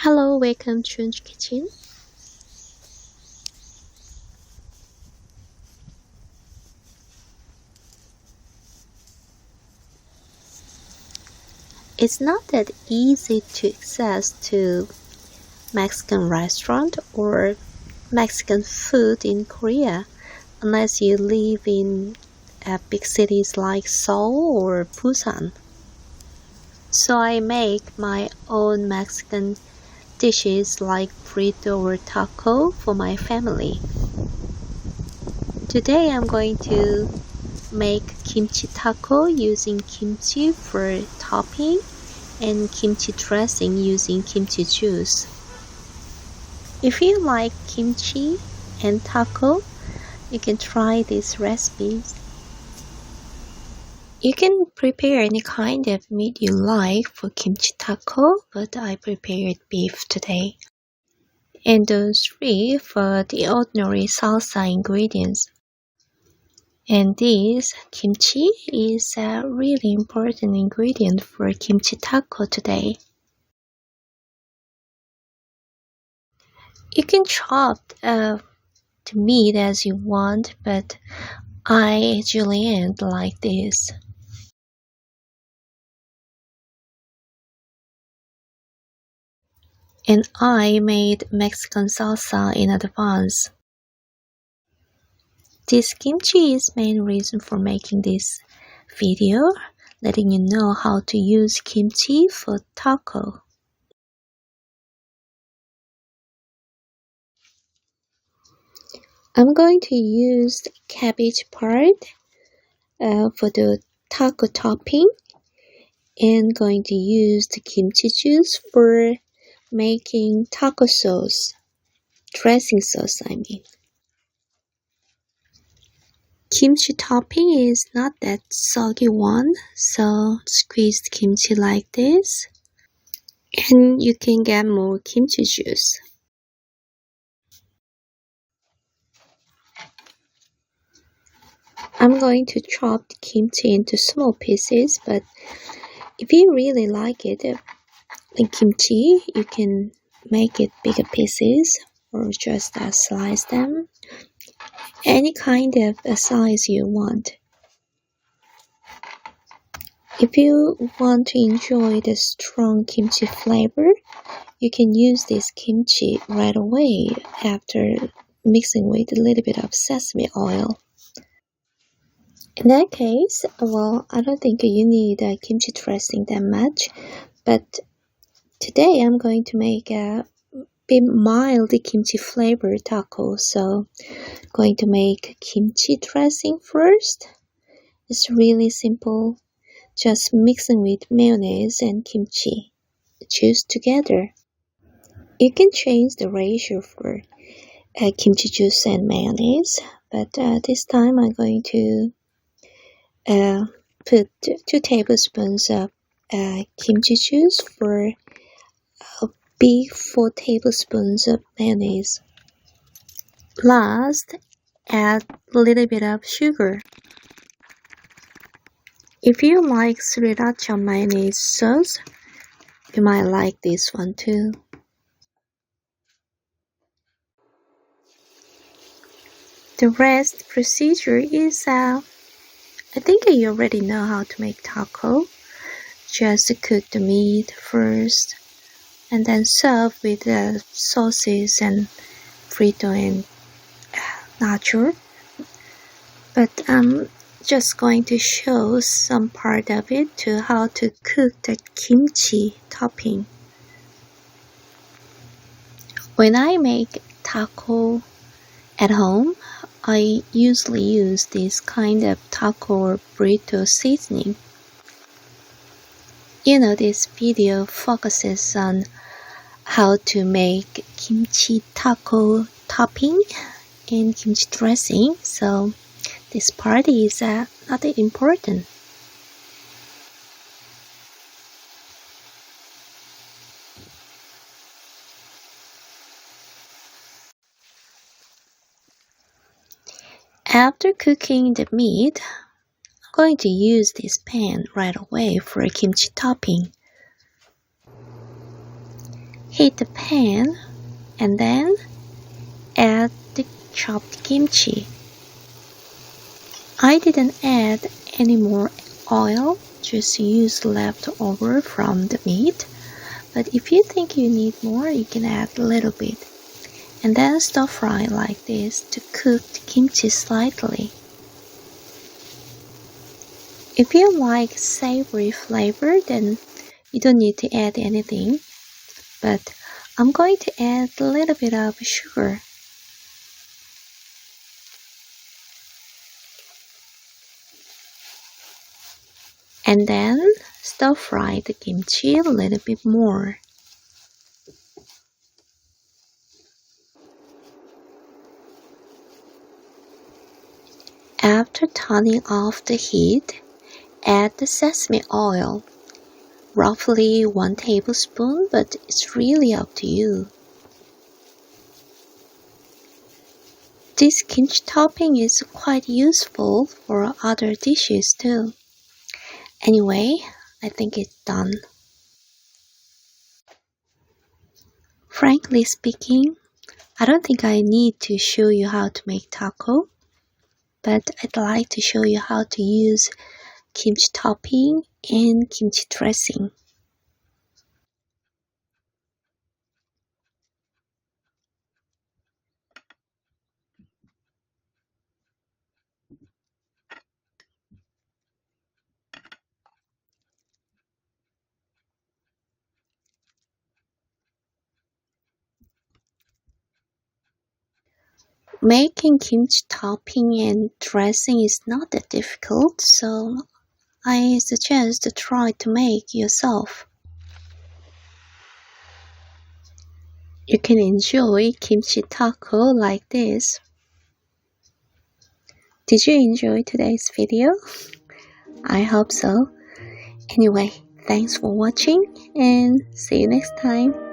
Hello, welcome to Kitchen. It's not that easy to access to Mexican restaurant or Mexican food in Korea unless you live in big cities like Seoul or Busan. So I make my own Mexican dishes like burrito or taco for my family. Today I'm going to make kimchi taco using kimchi for topping and kimchi dressing using kimchi juice. If you like kimchi and taco, you can try these recipes. You can prepare any kind of meat you like for kimchi taco, but I prepared beef today. And those three for the ordinary salsa ingredients. And this kimchi is a really important ingredient for kimchi taco today. You can chop the meat as you want, but I usually end like this. And I made Mexican salsa in advance. This kimchi is main reason for making this video, letting you know how to use kimchi for taco. I'm going to use the cabbage part for the taco topping and going to use the kimchi juice for making taco sauce, dressing sauce I mean. Kimchi topping is not that soggy one, so squeeze the kimchi like this and you can get more kimchi juice. I'm going to chop the kimchi into small pieces, but if you really like it, the kimchi, you can make it bigger pieces or just slice them. Any kind of size you want. If you want to enjoy the strong kimchi flavor, you can use this kimchi right away after mixing with a little bit of sesame oil. In that case, well, I don't think you need kimchi dressing that much, but today I'm going to make a bit mild kimchi flavor taco, so I'm going to make kimchi dressing first. It's really simple, just mixing with mayonnaise and kimchi juice together. You can change the ratio for kimchi juice and mayonnaise, but this time I'm going to put 2 tablespoons of kimchi juice for a big 4 tablespoons of mayonnaise. Last, add a little bit of sugar. If you like sriracha mayonnaise sauce, you might like this one too. The rest procedure is, I think you already know how to make taco. Just cook the meat first and then serve with the sauces and frito and nacho. But I'm just going to show some part of it to how to cook the kimchi topping. When I make taco at home, I usually use this kind of taco or burrito seasoning. You know, this video focuses on how to make kimchi taco topping and kimchi dressing, so this part is not that important. After cooking the meat, I'm going to use this pan right away for kimchi topping. Heat the pan and then add the chopped kimchi. I didn't add any more oil, just use leftover from the meat. But if you think you need more, you can add a little bit. And then stir fry like this to cook the kimchi slightly. If you like savory flavor, then you don't need to add anything. But I'm going to add a little bit of sugar. And then stir fry the kimchi a little bit more. After turning off the heat, add the sesame oil, roughly 1 tablespoon, but it's really up to you. This kimchi topping is quite useful for other dishes too. Anyway, I think it's done. Frankly speaking, I don't think I need to show you how to make taco, but I'd like to show you how to use kimchi topping and kimchi dressing. Making kimchi topping and dressing is not that difficult, so I suggest to try to make yourself. You can enjoy kimchi taco like this. Did you enjoy today's video? I hope so. Anyway, thanks for watching and see you next time.